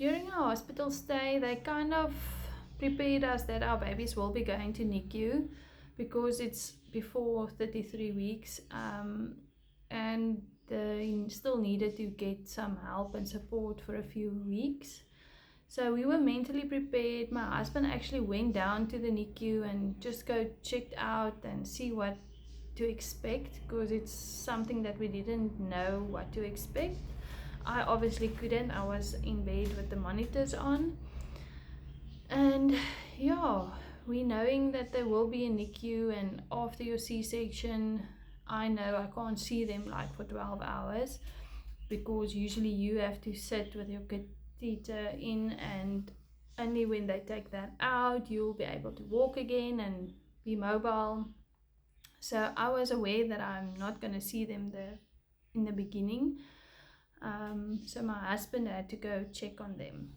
during our hospital stay, they kind of prepared us that our babies will be going to NICU because it's before 33 weeks, and they still needed to get some help and support for a few weeks. So we were mentally prepared. My husband actually went down to the NICU and just go checked out and see what to expect, because it's something that we didn't know what to expect. I obviously couldn't. I was in bed with the monitors on. And yeah, we knowing that there will be a NICU, and after your C-section, I know I can't see them like for 12 hours, because usually you have to sit with your catheter in, and only when they take that out you'll be able to walk again and be mobile. So I was aware that I'm not going to see them in the beginning. So my husband had to go check on them.